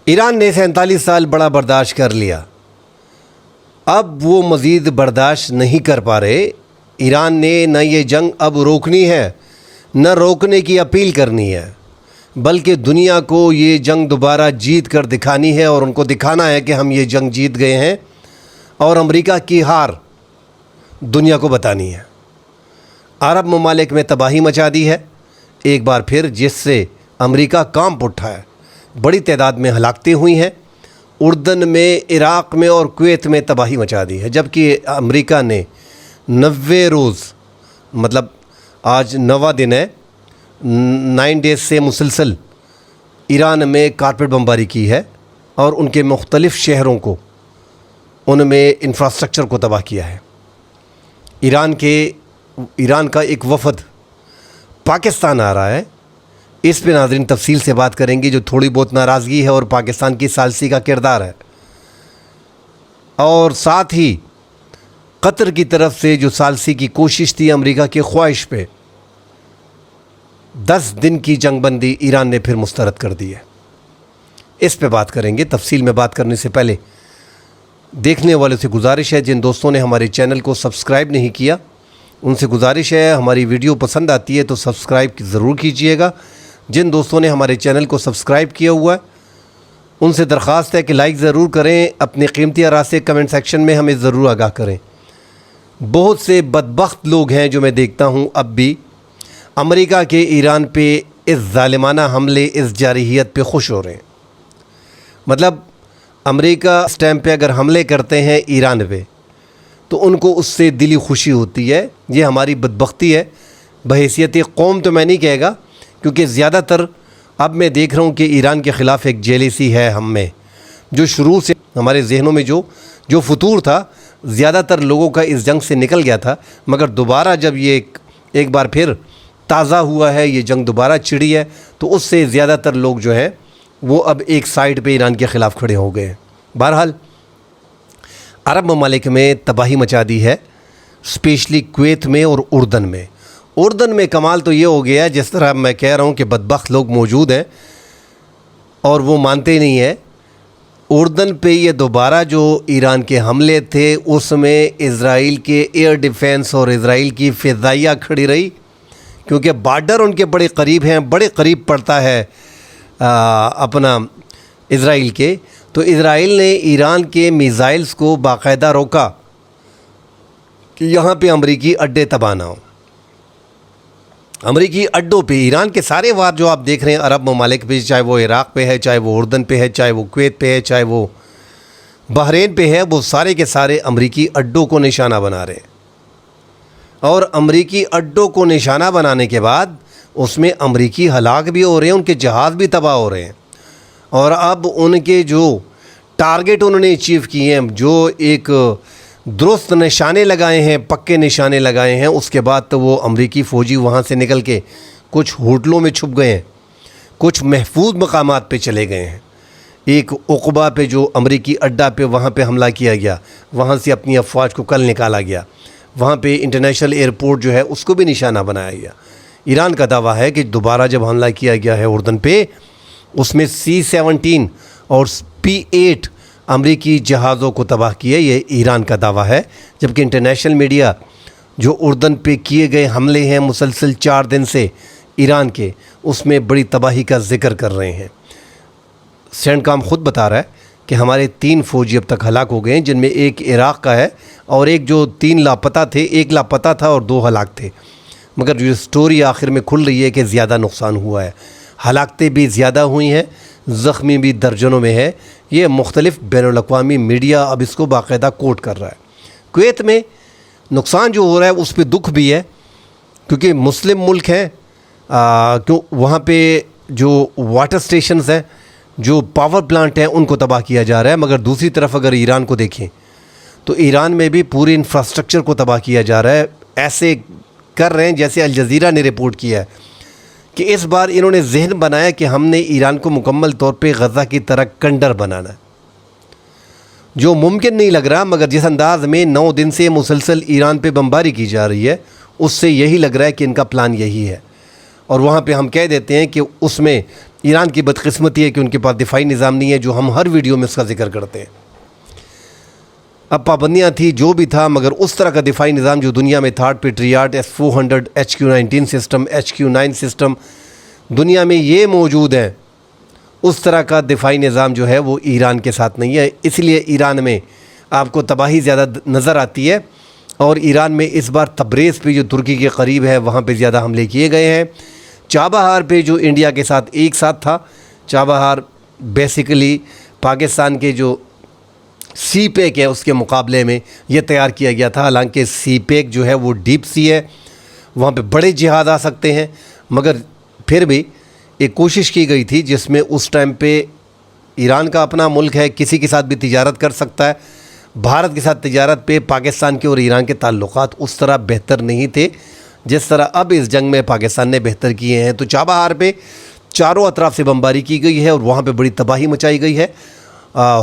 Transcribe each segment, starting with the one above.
ایران نے 47 سال بڑا برداشت کر لیا، اب وہ مزید برداشت نہیں کر پا رہے۔ ایران نے نہ یہ جنگ اب روکنی ہے نہ روکنے کی اپیل کرنی ہے، بلکہ دنیا کو یہ جنگ دوبارہ جیت کر دکھانی ہے، اور ان کو دکھانا ہے کہ ہم یہ جنگ جیت گئے ہیں، اور امریکہ کی ہار دنیا کو بتانی ہے۔ عرب ممالک میں تباہی مچا دی ہے ایک بار پھر، جس سے امریکہ کانپ اٹھا ہے۔ بڑی تعداد میں ہلاکتیں ہوئی ہیں، اردن میں، عراق میں اور کویت میں تباہی مچا دی ہے، جبکہ امریکہ نے 90 روز، مطلب آج 9واں دن ہے، 9 ڈیز سے مسلسل ایران میں کارپیٹ بمباری کی ہے، اور ان کے مختلف شہروں کو، ان میں انفراسٹرکچر کو تباہ کیا ہے۔ ایران کا ایک وفد پاکستان آ رہا ہے، اس پہ ناظرین تفصیل سے بات کریں گے، جو تھوڑی بہت ناراضگی ہے اور پاکستان کی ثالثی کا کردار ہے، اور ساتھ ہی قطر کی طرف سے جو ثالثی کی کوشش تھی امریکہ کی خواہش پہ، 10 دن کی جنگ بندی ایران نے پھر مسترد کر دی ہے۔ اس پہ بات کریں گے۔ تفصیل میں بات کرنے سے پہلے دیکھنے والوں سے گزارش ہے، جن دوستوں نے ہمارے چینل کو سبسکرائب نہیں کیا ان سے گزارش ہے، ہماری ویڈیو پسند آتی ہے تو سبسکرائب ضرور کیجئے گا۔ جن دوستوں نے ہمارے چینل کو سبسکرائب کیا ہوا ہے ان سے درخواست ہے کہ لائک ضرور کریں، اپنے قیمتی آراء سے کمنٹ سیکشن میں ہمیں ضرور آگاہ کریں۔ بہت سے بدبخت لوگ ہیں جو میں دیکھتا ہوں اب بھی امریکہ کے ایران پہ اس ظالمانہ حملے، اس جارحیت پہ خوش ہو رہے ہیں۔ مطلب امریکہ اس ٹائم پہ اگر حملے کرتے ہیں ایران پہ تو ان کو اس سے دلی خوشی ہوتی ہے۔ یہ ہماری بدبختی ہے، بحیثیت قوم تو میں نہیں کہے گا، کیونکہ زیادہ تر اب میں دیکھ رہا ہوں کہ ایران کے خلاف ایک جیلیسی ہے ہم میں، جو شروع سے ہمارے ذہنوں میں جو فتور تھا، زیادہ تر لوگوں کا اس جنگ سے نکل گیا تھا، مگر دوبارہ جب یہ ایک بار پھر تازہ ہوا ہے، یہ جنگ دوبارہ چڑھی ہے، تو اس سے زیادہ تر لوگ جو ہے وہ اب ایک سائیڈ پہ ایران کے خلاف کھڑے ہو گئے ہیں۔ بہرحال عرب ممالک میں تباہی مچا دی ہے، اسپیشلی کویت میں اور اردن میں۔ اردن میں کمال تو یہ ہو گیا ہے، جس طرح میں کہہ رہا ہوں کہ بدبخت لوگ موجود ہیں اور وہ مانتے نہیں ہیں۔ اردن پہ یہ دوبارہ جو ایران کے حملے تھے، اس میں اسرائیل کے ایئر ڈیفینس اور اسرائیل کی فضائیہ کھڑی رہی، کیونکہ بارڈر ان کے بڑے قریب ہیں، بڑے قریب پڑتا ہے اپنا اسرائیل کے، تو اسرائیل نے ایران کے میزائلز کو باقاعدہ روکا کہ یہاں پہ امریکی اڈے تباہ نہ ہوں۔ امریکی اڈوں پہ ایران کے سارے وار جو آپ دیکھ رہے ہیں عرب ممالک پہ، چاہے وہ عراق پہ ہے، چاہے وہ اردن پہ ہے، چاہے وہ کویت پہ ہے، چاہے وہ بحرین پہ ہے، وہ سارے کے سارے امریکی اڈوں کو نشانہ بنا رہے ہیں، اور امریکی اڈوں کو نشانہ بنانے کے بعد اس میں امریکی ہلاک بھی ہو رہے ہیں، ان کے جہاز بھی تباہ ہو رہے ہیں، اور اب ان کے جو ٹارگٹ انہوں نے اچیو کیے ہیں، جو ایک درست نشانے لگائے ہیں، پکے نشانے لگائے ہیں، اس کے بعد تو وہ امریکی فوجی وہاں سے نکل کے کچھ ہوٹلوں میں چھپ گئے ہیں، کچھ محفوظ مقامات پہ چلے گئے ہیں۔ ایک عقبہ پہ جو امریکی اڈہ پہ وہاں پہ حملہ کیا گیا، وہاں سے اپنی افواج کو کل نکالا گیا، وہاں پہ انٹرنیشنل ایئرپورٹ جو ہے اس کو بھی نشانہ بنایا گیا۔ ایران کا دعویٰ ہے کہ دوبارہ جب حملہ کیا گیا ہے اردن پہ، اس میں C-17 اور P-8 امریکی جہازوں کو تباہ کیا، یہ ایران کا دعویٰ ہے، جبکہ انٹرنیشنل میڈیا جو اردن پہ کیے گئے حملے ہیں مسلسل 4 دن سے ایران کے، اس میں بڑی تباہی کا ذکر کر رہے ہیں۔ سینڈ کام خود بتا رہا ہے کہ ہمارے 3 فوجی اب تک ہلاک ہو گئے ہیں، جن میں ایک عراق کا ہے، اور ایک جو 3 لاپتہ تھے، ایک لاپتہ تھا اور 2 ہلاک تھے، مگر جو سٹوری آخر میں کھل رہی ہے کہ زیادہ نقصان ہوا ہے، ہلاکتیں بھی زیادہ ہوئی ہیں، زخمی بھی درجنوں میں ہے۔ یہ مختلف بین الاقوامی میڈیا اب اس کو باقاعدہ کوٹ کر رہا ہے۔ کویت میں نقصان جو ہو رہا ہے اس پہ دکھ بھی ہے، کیونکہ مسلم ملک ہے، وہاں پہ جو واٹر سٹیشنز ہیں، جو پاور پلانٹ ہیں، ان کو تباہ کیا جا رہا ہے، مگر دوسری طرف اگر ایران کو دیکھیں تو ایران میں بھی پورے انفراسٹرکچر کو تباہ کیا جا رہا ہے۔ ایسے کر رہے ہیں جیسے الجزیرہ نے رپورٹ کیا ہے کہ اس بار انہوں نے ذہن بنایا کہ ہم نے ایران کو مکمل طور پہ غزہ کی طرح کنڈر بنانا ہے، جو ممکن نہیں لگ رہا، مگر جس انداز میں 9 دن سے مسلسل ایران پہ بمباری کی جا رہی ہے، اس سے یہی لگ رہا ہے کہ ان کا پلان یہی ہے۔ اور وہاں پہ ہم کہہ دیتے ہیں کہ اس میں ایران کی بدقسمتی ہے کہ ان کے پاس دفاعی نظام نہیں ہے، جو ہم ہر ویڈیو میں اس کا ذکر کرتے ہیں۔ اب پابندیاں تھی جو بھی تھا، مگر اس طرح کا دفاعی نظام جو دنیا میں third patriot S-400 HQ-19 system HQ-9 system دنیا میں یہ موجود ہے، اس طرح کا دفاعی نظام جو ہے وہ ایران کے ساتھ نہیں ہے۔ اس لیے ایران میں آپ کو تباہی زیادہ نظر آتی ہے، اور ایران میں اس بار تبریز پہ جو ترکی کے قریب ہے وہاں پہ زیادہ حملے کیے گئے ہیں۔ چابہار پہ جو انڈیا کے ساتھ ایک ساتھ تھا، چابہار بیسیکلی پاکستان کے جو سی پیک ہے اس کے مقابلے میں یہ تیار کیا گیا تھا، حالانکہ سی پیک جو ہے وہ ڈیپ سی ہے، وہاں پہ بڑے جہاز آ سکتے ہیں، مگر پھر بھی ایک کوشش کی گئی تھی جس میں اس ٹائم پہ ایران کا اپنا ملک ہے، کسی کے ساتھ بھی تجارت کر سکتا ہے۔ بھارت کے ساتھ تجارت پہ پاکستان کے اور ایران کے تعلقات اس طرح بہتر نہیں تھے جس طرح اب اس جنگ میں پاکستان نے بہتر کیے ہیں۔ تو چابہار پہ چاروں اطراف سے بمباری کی گئی ہے اور وہاں پہ بڑی تباہی مچائی گئی ہے۔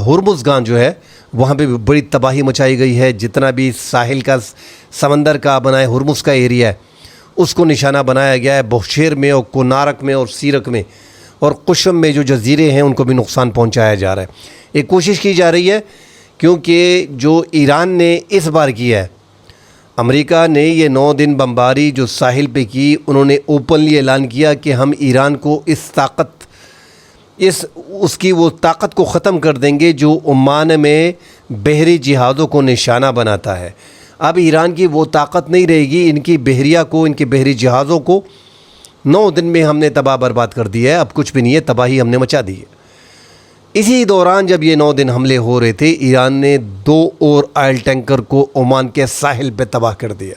ہرمزگان جو ہے وہاں پہ بھی بڑی تباہی مچائی گئی ہے، جتنا بھی ساحل کا سمندر کا بنائے ہرمز کا ایریا ہے اس کو نشانہ بنایا گیا ہے۔ بوشہر میں اور کونارک میں اور سیرک میں اور قشم میں جو جزیرے ہیں ان کو بھی نقصان پہنچایا جا رہا ہے۔ ایک کوشش کی جا رہی ہے کیونکہ جو ایران نے اس بار کیا ہے، امریکہ نے یہ 9 دن بمباری جو ساحل پہ کی، انہوں نے اوپنلی اعلان کیا کہ ہم ایران کو اس کی وہ طاقت کو ختم کر دیں گے جو عمان میں بحری جہازوں کو نشانہ بناتا ہے۔ اب ایران کی وہ طاقت نہیں رہے گی، ان کی بحریہ کو، ان کے بحری جہازوں کو 9 دن میں ہم نے تباہ برباد کر دیا ہے، اب کچھ بھی نہیں ہے، تباہی ہم نے مچا دی ہے۔ اسی دوران جب یہ 9 دن حملے ہو رہے تھے، ایران نے 2 اور آئل ٹینکر کو عمان کے ساحل پہ تباہ کر دیا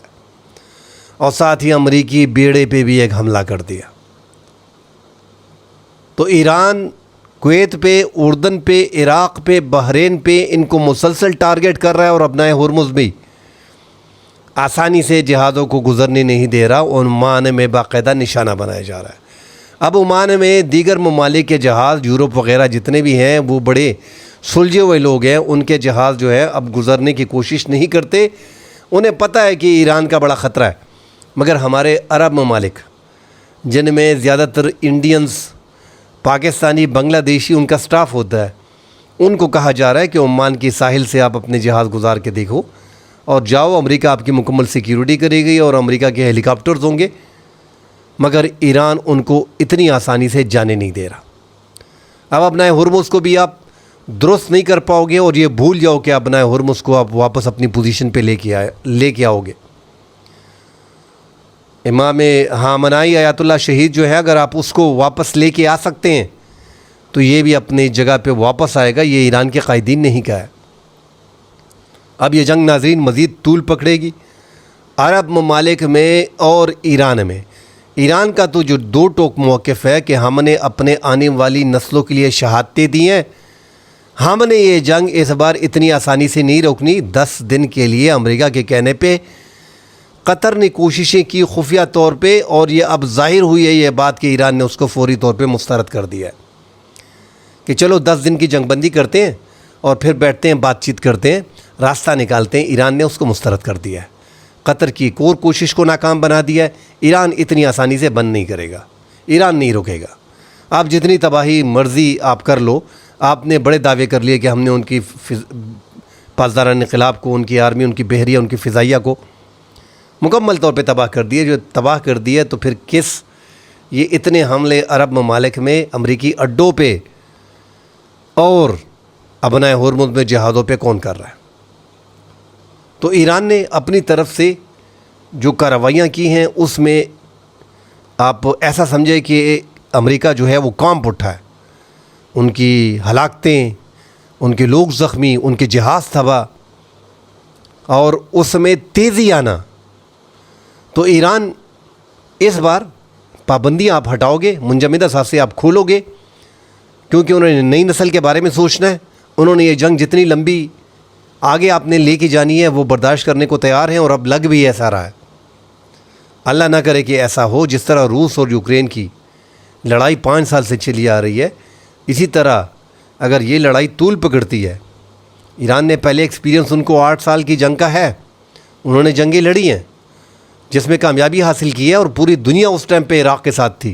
اور ساتھ ہی امریکی بیڑے پہ بھی ایک حملہ کر دیا۔ تو ایران کویت پہ، اردن پہ، عراق پہ، بحرین پہ ان کو مسلسل ٹارگٹ کر رہا ہے، اور ابنائے ہرمز بھی آسانی سے جہازوں کو گزرنے نہیں دے رہا، اور عمان میں باقاعدہ نشانہ بنایا جا رہا ہے۔ اب عمان میں دیگر ممالک کے جہاز، یورپ وغیرہ جتنے بھی ہیں، وہ بڑے سلجھے ہوئے لوگ ہیں، ان کے جہاز جو ہے اب گزرنے کی کوشش نہیں کرتے، انہیں پتہ ہے کہ ایران کا بڑا خطرہ ہے۔ مگر ہمارے عرب ممالک جن میں زیادہ تر انڈینز، پاکستانی، بنگلہ دیشی ان کا سٹاف ہوتا ہے، ان کو کہا جا رہا ہے کہ عمان کی ساحل سے آپ اپنے جہاز گزار کے دیکھو اور جاؤ، امریکہ آپ کی مکمل سیکیورٹی کرے گی اور امریکہ کے ہیلی کاپٹرز ہوں گے، مگر ایران ان کو اتنی آسانی سے جانے نہیں دے رہا۔ اب ابنائے ہرمز کو بھی آپ درست نہیں کر پاؤ گے، اور یہ بھول جاؤ کہ ابنائے ہرمز کو آپ واپس اپنی پوزیشن پہ لے کے آؤ گے۔ امام خامنائی آیت اللہ شہید جو ہے، اگر آپ اس کو واپس لے کے آ سکتے ہیں تو یہ بھی اپنی جگہ پہ واپس آئے گا، یہ ایران کے قائدین نے ہی کہا ہے۔ اب یہ جنگ ناظرین مزید طول پکڑے گی عرب ممالک میں اور ایران میں۔ ایران کا تو جو 2 ٹوک موقف ہے کہ ہم نے اپنے آنے والی نسلوں کے لیے شہادتیں دی ہیں، ہم نے یہ جنگ اس بار اتنی آسانی سے نہیں روکنی۔ 10 دن کے لیے امریکہ کے کہنے پہ قطر نے کوششیں کی خفیہ طور پہ، اور یہ اب ظاہر ہوئی ہے یہ بات کہ ایران نے اس کو فوری طور پہ مسترد کر دیا ہے کہ چلو 10 دن کی جنگ بندی کرتے ہیں اور پھر بیٹھتے ہیں، بات چیت کرتے ہیں، راستہ نکالتے ہیں۔ ایران نے اس کو مسترد کر دیا ہے، قطر کی ایک اور کوشش کو ناکام بنا دیا ہے۔ ایران اتنی آسانی سے بند نہیں کرے گا، ایران نہیں رکے گا۔ آپ جتنی تباہی مرضی آپ کر لو، آپ نے بڑے دعوے کر لیے کہ ہم نے ان کی پاسداران انقلاب کو، ان کی آرمی، ان کی بحریہ، ان کی فضائیہ کو مکمل طور پہ تباہ کر دیے۔ جو تباہ کر دیا تو پھر یہ اتنے حملے عرب ممالک میں، امریکی اڈوں پہ اور ابنائے ہرمز میں جہازوں پہ کون کر رہا ہے؟ تو ایران نے اپنی طرف سے جو کارروائیاں کی ہیں اس میں آپ ایسا سمجھے کہ امریکہ جو ہے وہ کانپ اٹھا ہے، ان کی ہلاکتیں، ان کے لوگ زخمی، ان کے جہاز تباہ، اور اس میں تیزی آنا۔ تو ایران اس بار پابندیاں آپ ہٹاؤ گے، منجمدہ سانسیں آپ کھولو گے، کیونکہ انہوں نے نئی نسل کے بارے میں سوچنا ہے۔ انہوں نے یہ جنگ جتنی لمبی آگے آپ نے لے کے جانی ہے وہ برداشت کرنے کو تیار ہیں، اور اب لگ بھی ایسا رہا ہے۔ اللہ نہ کرے کہ ایسا ہو جس طرح روس اور یوکرین کی لڑائی 5 سال سے چلی آ رہی ہے، اسی طرح اگر یہ لڑائی طول پکڑتی ہے۔ ایران نے پہلے ایکسپیرینس ان کو 8 سال کی جنگ کا ہے، انہوں نے جنگیں لڑی ہیں جس میں کامیابی حاصل کی ہے، اور پوری دنیا اس ٹائم پہ عراق کے ساتھ تھی۔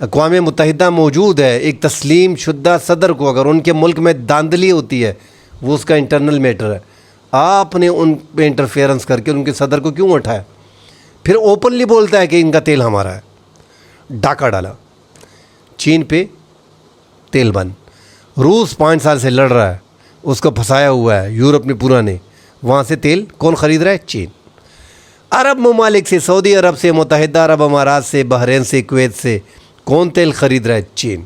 اقوام متحدہ موجود ہے، ایک تسلیم شدہ صدر کو اگر ان کے ملک میں داندلی ہوتی ہے وہ اس کا انٹرنل میٹر ہے، آپ نے ان پہ انٹرفیئرنس کر کے ان کے صدر کو کیوں اٹھایا؟ پھر اوپنلی بولتا ہے کہ ان کا تیل ہمارا ہے، ڈاکہ ڈالا چین پہ، تیل بند۔ روس 5 سال سے لڑ رہا ہے، اس کو پھنسایا ہوا ہے یورپ نے پورا نے، وہاں سے تیل کون خرید رہا ہے؟ چین۔ عرب ممالک سے، سعودی عرب سے، متحدہ عرب امارات سے، بحرین سے، کویت سے کون تیل خرید رہا ہے؟ چین۔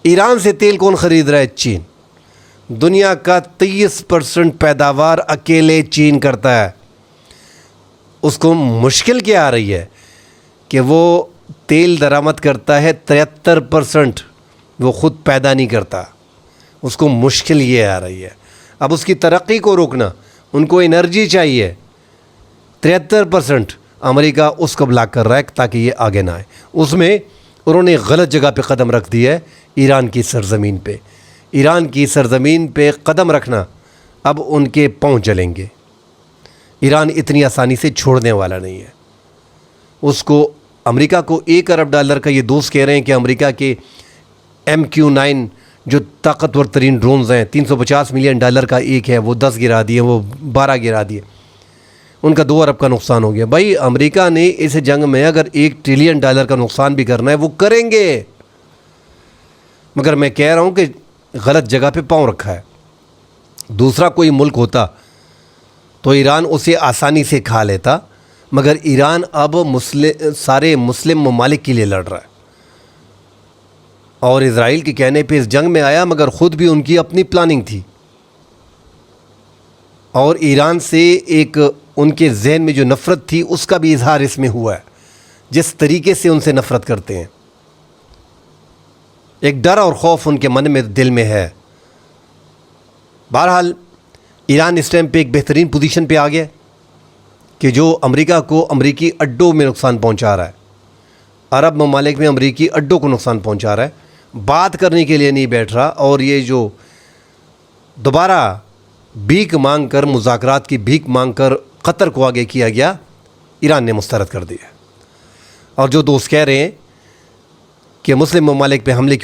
ایران سے تیل کون خرید رہا ہے؟ چین۔ دنیا کا 30% پیداوار اکیلے چین کرتا ہے۔ اس کو مشکل کیا آ رہی ہے کہ وہ تیل درآمد کرتا ہے 73%، وہ خود پیدا نہیں کرتا، اس کو مشکل یہ آ رہی ہے۔ اب اس کی ترقی کو روکنا، ان کو انرجی چاہیے، 73% امریکہ اس کو بلاک کر رہا ہے تاکہ یہ آگے نہ آئے۔ اس میں انہوں نے غلط جگہ پہ قدم رکھ دیا ہے، ایران کی سرزمین پہ۔ ایران کی سرزمین پہ قدم رکھنا اب ان کے پاؤں جلیں گے۔ ایران اتنی آسانی سے چھوڑنے والا نہیں ہے۔ اس کو امریکہ کو $1 ارب کا، یہ دوست کہہ رہے ہیں کہ امریکہ کے MQ-9 جو طاقتور ترین ڈرونز ہیں، $350 ملین کا ایک ہے، وہ 10 گرا دیے، وہ 12 گرا دیے، ان کا 2 ارب کا نقصان ہو گیا۔ بھائی امریکہ نے اس جنگ میں اگر $1 ٹریلین کا نقصان بھی کرنا ہے وہ کریں گے، مگر میں کہہ رہا ہوں کہ غلط جگہ پہ پاؤں رکھا ہے۔ دوسرا کوئی ملک ہوتا تو ایران اسے آسانی سے کھا لیتا، مگر ایران اب سارے مسلم ممالک کے لیے لڑ رہا ہے، اور اسرائیل کے کہنے پہ اس جنگ میں آیا، مگر خود بھی ان کی اپنی پلاننگ تھی، اور ایران سے ایک ان کے ذہن میں جو نفرت تھی اس کا بھی اظہار اس میں ہوا ہے، جس طریقے سے ان سے نفرت کرتے ہیں۔ ایک ڈر اور خوف ان کے من میں، دل میں ہے۔ بہرحال ایران اس ٹائم پہ ایک بہترین پوزیشن پہ آ گیا کہ جو امریکہ کو امریکی اڈوں میں نقصان پہنچا رہا ہے، عرب ممالک میں امریکی اڈوں کو نقصان پہنچا رہا ہے، بات کرنے کے لیے نہیں بیٹھ رہا، اور یہ جو دوبارہ بھیک مانگ کر، مذاکرات کی بھیک مانگ کر قطر کو آگے کیا گیا، ایران نے مسترد کر دیا۔ اور جو دوست کہہ رہے ہیں کہ مسلم ممالک پہ حملے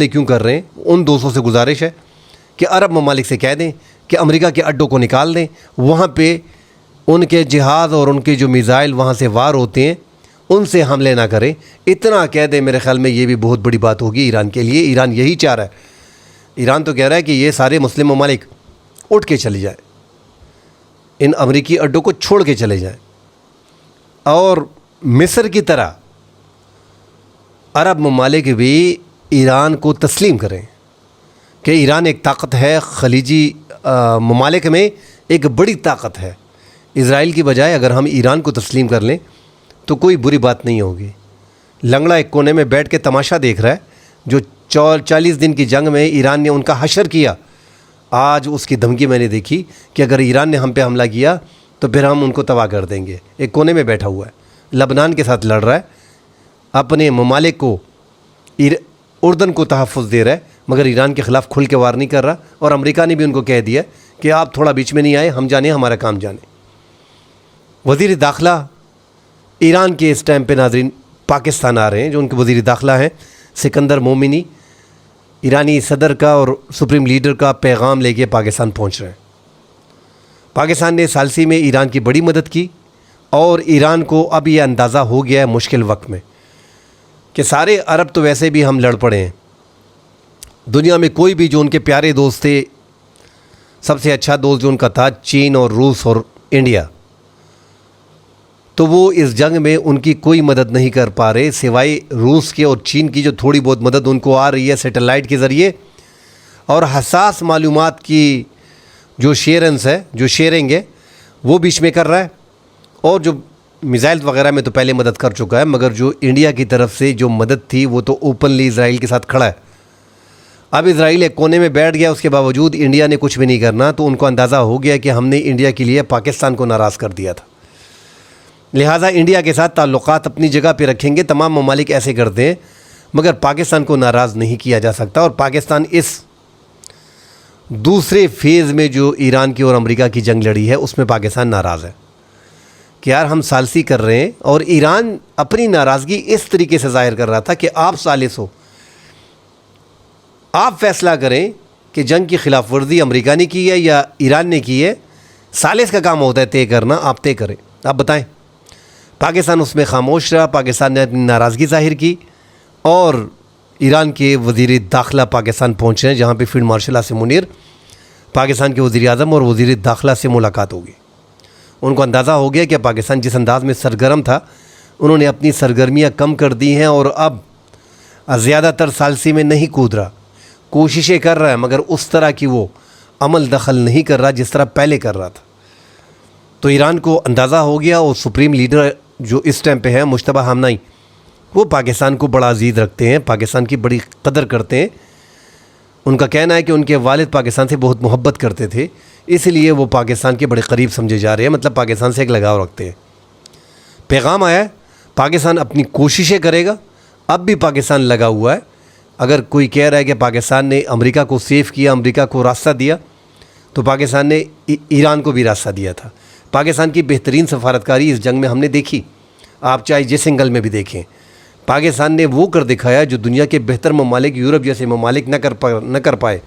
کیوں کر رہے ہیں، ان دوستوں سے گزارش ہے کہ عرب ممالک سے کہہ دیں کہ امریکہ کے اڈوں کو نکال دیں، وہاں پہ ان کے جہاز اور ان کے جو میزائل وہاں سے وار ہوتے ہیں ان سے حملے نہ کریں، اتنا کہہ دیں۔ میرے خیال میں یہ بھی بہت بڑی بات ہوگی ایران کے لیے۔ ایران یہی چاہ رہا ہے، ایران تو کہہ رہا ہے کہ یہ سارے مسلم ممالک اٹھ کے چلے جائیں، ان امریکی اڈوں کو چھوڑ کے چلے جائیں، اور مصر کی طرح عرب ممالک بھی ایران کو تسلیم کریں کہ ایران ایک طاقت ہے، خلیجی ممالک میں ایک بڑی طاقت ہے۔ اسرائیل کی بجائے اگر ہم ایران کو تسلیم کر لیں تو کوئی بری بات نہیں ہوگی۔ لنگڑا ایک کونے میں بیٹھ کے تماشا دیکھ رہا ہے، جو 40 دن کی جنگ میں ایران نے ان کا حشر کیا، آج اس کی دھمکی میں نے دیکھی کہ اگر ایران نے ہم پہ حملہ کیا تو پھر ہم ان کو تباہ کر دیں گے۔ ایک کونے میں بیٹھا ہوا ہے، لبنان کے ساتھ لڑ رہا ہے، اپنے ممالک کو، اردن کو تحفظ دے رہا ہے، مگر ایران کے خلاف کھل کے وار نہیں کر رہا، اور امریکہ نے بھی ان کو کہہ دیا کہ آپ تھوڑا بیچ میں نہیں آئے، ہم جانے ہمارا کام جانے۔ وزیر داخلہ ایران کے اس ٹائم پہ ناظرین پاکستان آ رہے ہیں، جو ان کے وزیر داخلہ ہیں سکندر مومنی، ایرانی صدر کا اور سپریم لیڈر کا پیغام لے کے پاکستان پہنچ رہے ہیں۔ پاکستان نے ثالثی میں ایران کی بڑی مدد کی، اور ایران کو اب یہ اندازہ ہو گیا ہے مشکل وقت میں کہ سارے عرب تو ویسے بھی ہم لڑ پڑے ہیں، دنیا میں کوئی بھی جو ان کے پیارے دوست تھے، سب سے اچھا دوست جو ان کا تھا چین اور روس اور انڈیا، تو وہ اس جنگ میں ان کی کوئی مدد نہیں کر پا رہے، سوائے روس کے اور چین کی جو تھوڑی بہت مدد ان کو آ رہی ہے سیٹلائٹ کے ذریعے، اور حساس معلومات کی جو شیئرنگ ہے وہ بیچ میں کر رہا ہے، اور جو میزائل وغیرہ میں تو پہلے مدد کر چکا ہے، مگر جو انڈیا کی طرف سے جو مدد تھی وہ تو اوپنلی اسرائیل کے ساتھ کھڑا ہے۔ اب اسرائیل ایک کونے میں بیٹھ گیا، اس کے باوجود انڈیا نے کچھ بھی نہیں کرنا، تو ان کو اندازہ ہو گیا کہ ہم نے انڈیا کے لیے پاکستان کو ناراض کر دیا تھا، لہٰذا انڈیا کے ساتھ تعلقات اپنی جگہ پہ رکھیں گے۔ تمام ممالک ایسے کرتے ہیں، مگر پاکستان کو ناراض نہیں کیا جا سکتا، اور پاکستان اس دوسرے فیز میں جو ایران کی اور امریکہ کی جنگ لڑی ہے اس میں پاکستان ناراض ہے کہ یار ہم ثالثی کر رہے ہیں، اور ایران اپنی ناراضگی اس طریقے سے ظاہر کر رہا تھا کہ آپ ثالث ہو، آپ فیصلہ کریں کہ جنگ کی خلاف ورزی امریکہ نے کی ہے یا ایران نے کی ہے. ثالث کا کام ہوتا ہے طے کرنا، آپ طے کریں، آپ بتائیں. پاکستان اس میں خاموش رہا، پاکستان نے اپنی ناراضگی ظاہر کی، اور ایران کے وزیر داخلہ پاکستان پہنچے ہیں، جہاں پہ فیلڈ مارشل عاصم منیر پاکستان کے وزیر اعظم اور وزیر داخلہ سے ملاقات ہوگی. ان کو اندازہ ہو گیا کہ پاکستان جس انداز میں سرگرم تھا، انہوں نے اپنی سرگرمیاں کم کر دی ہیں، اور اب زیادہ تر ثالثی میں نہیں کود رہا، کوششیں کر رہا ہے، مگر اس طرح کی وہ عمل دخل نہیں کر رہا جس طرح پہلے کر رہا تھا. تو ایران کو اندازہ ہو گیا، اور سپریم لیڈر جو اس ٹائم پہ ہے مجتبیٰ خامنہئی، وہ پاکستان کو بڑا عزیز رکھتے ہیں، پاکستان کی بڑی قدر کرتے ہیں. ان کا کہنا ہے کہ ان کے والد پاکستان سے بہت محبت کرتے تھے، اس لیے وہ پاکستان کے بڑے قریب سمجھے جا رہے ہیں، مطلب پاکستان سے ایک لگاؤ رکھتے ہیں. پیغام آیا ہے، پاکستان اپنی کوششیں کرے گا. اب بھی پاکستان لگا ہوا ہے. اگر کوئی کہہ رہا ہے کہ پاکستان نے امریکہ کو سیف کیا، امریکہ کو راستہ دیا، تو پاکستان نے ایران کو بھی راستہ دیا تھا. پاکستان کی بہترین سفارتکاری اس جنگ میں ہم نے دیکھی، آپ چاہے جس اینگل میں بھی دیکھیں. پاکستان نے وہ کر دکھایا جو دنیا کے بہتر ممالک، یورپ جیسے ممالک نہ کر پائے.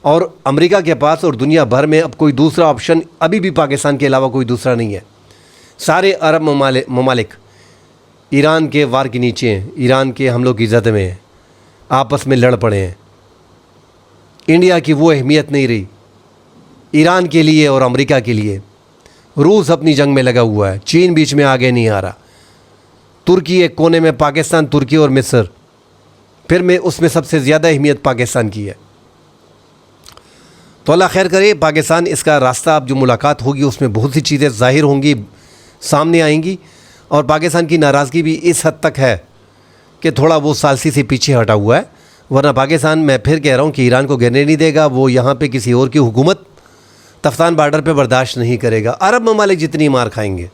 اور امریکہ کے پاس اور دنیا بھر میں اب کوئی دوسرا آپشن ابھی بھی پاکستان کے علاوہ کوئی دوسرا نہیں ہے. سارے عرب ممالک ایران کے وار کے نیچے ہیں، ایران کے حملوں کی زد میں ہیں، آپس میں لڑ پڑے ہیں. انڈیا کی وہ اہمیت نہیں رہی ایران کے لیے اور امریکہ کے لیے. روس اپنی جنگ میں لگا ہوا ہے، چین بیچ میں آگے نہیں آ رہا، ترکی ایک کونے میں، پاکستان، ترکی اور مصر، پھر میں اس میں سب سے زیادہ اہمیت پاکستان کی ہے. تو اللہ خیر کرے. پاکستان اس کا راستہ، اب جو ملاقات ہوگی اس میں بہت سی چیزیں ظاہر ہوں گی، سامنے آئیں گی. اور پاکستان کی ناراضگی بھی اس حد تک ہے کہ تھوڑا وہ ثالثی سے پیچھے ہٹا ہوا ہے. ورنہ پاکستان، میں پھر کہہ رہا ہوں کہ ایران کو گرنے نہیں دے گا. وہ یہاں پہ کسی اور کی حکومت تفتان بارڈر پہ برداشت نہیں کرے گا. عرب ممالک جتنی مار کھائیں گے،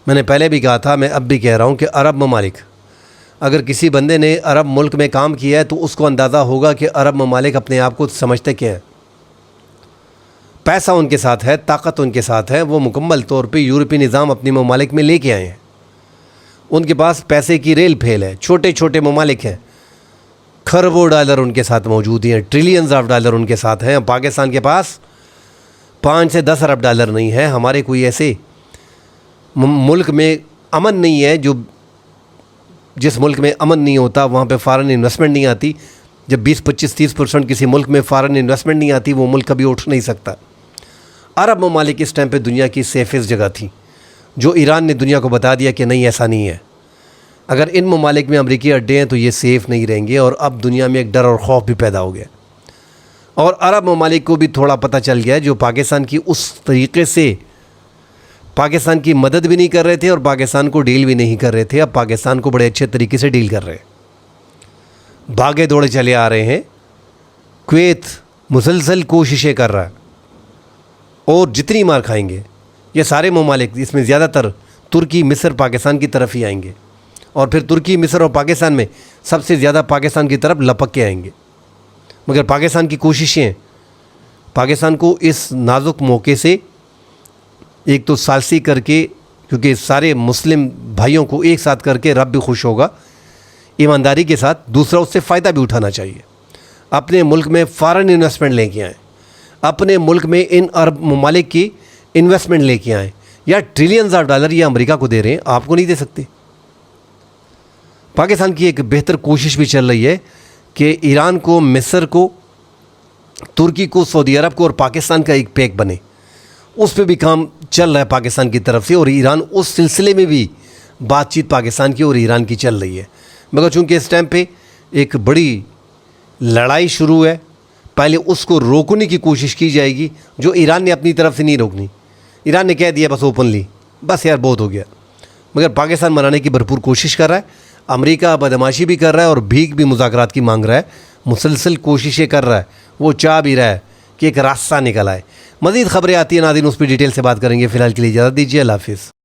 میں نے پہلے بھی کہا تھا، میں اب بھی کہہ رہا ہوں کہ عرب ممالک، اگر کسی بندے نے عرب ملک میں کام کیا ہے تو اس کو اندازہ ہوگا کہ عرب ممالک اپنے آپ کو سمجھتے کیا ہیں. پیسہ ان کے ساتھ ہے، طاقت ان کے ساتھ ہے. وہ مکمل طور پہ یورپی نظام اپنے ممالک میں لے کے آئے ہیں. ان کے پاس پیسے کی ریل پھیل ہے. چھوٹے چھوٹے ممالک ہیں، کھربوں ڈالر ان کے ساتھ موجود ہیں، ٹریلینز آف ڈالر ان کے ساتھ ہیں. پاکستان کے پاس 5 سے 10 ارب ڈالر نہیں ہے. ہمارے کوئی ایسے ملک میں امن نہیں ہے، جس ملک میں امن نہیں ہوتا وہاں پہ فارن انویسٹمنٹ نہیں آتی. جب 20-25-30% کسی ملک میں فارن انویسٹمنٹ نہیں آتی، وہ ملک کبھی اٹھ نہیں سکتا. عرب ممالک اس ٹائم پہ دنیا کی سیفسٹ جگہ تھی، جو ایران نے دنیا کو بتا دیا کہ نہیں، ایسا نہیں ہے. اگر ان ممالک میں امریکی اڈے ہیں تو یہ سیف نہیں رہیں گے. اور اب دنیا میں ایک ڈر اور خوف بھی پیدا ہو گیا. اور عرب ممالک کو بھی تھوڑا پتہ چل گیا، جو پاکستان کی اس طریقے سے پاکستان کی مدد بھی نہیں کر رہے تھے اور پاکستان کو ڈیل بھی نہیں کر رہے تھے، اب پاکستان کو بڑے اچھے طریقے سے ڈیل کر رہے ہیں. بھاگے دوڑے چلے آ رہے ہیں. کویت مسلسل کوششیں کر رہا ہے، اور جتنی مار کھائیں گے یہ سارے ممالک، اس میں زیادہ تر ترکی، مصر پاکستان کی طرف ہی آئیں گے. اور پھر ترکی، مصر اور پاکستان میں سب سے زیادہ پاکستان کی طرف لپک کے آئیں گے. مگر پاکستان کی کوششیں، پاکستان کو اس نازک موقع سے ایک تو ثالثی کر کے، کیونکہ سارے مسلم بھائیوں کو ایک ساتھ کر کے رب بھی خوش ہوگا، ایمانداری کے ساتھ. دوسرا، اس سے فائدہ بھی اٹھانا چاہیے. اپنے ملک میں فارن انویسٹمنٹ لے کے آئیں، اپنے ملک میں ان عرب ممالک کی انویسٹمنٹ لے کے آئیں. یا ٹریلینز آف ڈالر یہ امریکہ کو دے رہے ہیں، آپ کو نہیں دے سکتے. پاکستان کی ایک بہتر کوشش بھی چل رہی ہے کہ ایران کو، مصر کو، ترکی کو، سعودی عرب کو اور پاکستان کا ایک پیک بنے. اس پہ بھی کام چل رہا ہے پاکستان کی طرف سے. اور ایران اس سلسلے میں بھی بات چیت پاکستان کی اور ایران کی چل رہی ہے. مگر چونکہ اس ٹائم پہ ایک بڑی لڑائی شروع ہے، پہلے اس کو روکنے کی کوشش کی جائے گی، جو ایران نے اپنی طرف سے نہیں روکنی. ایران نے کہہ دیا بس اوپنلی، بس یار بہت ہو گیا. مگر پاکستان منانے کی بھرپور کوشش کر رہا ہے. امریکہ بدماشی بھی کر رہا ہے اور بھیک بھی مذاکرات کی مانگ رہا ہے. مسلسل کوششیں کر رہا ہے. وہ چاہ بھی رہا ہے کہ ایک راستہ نکل آئے. مزید خبریں آتی ہیں ناظرین، اس پہ ڈیٹیل سے بات کریں گے. فی الحال کے لیے اجازت دیجیے. اللہ حافظ.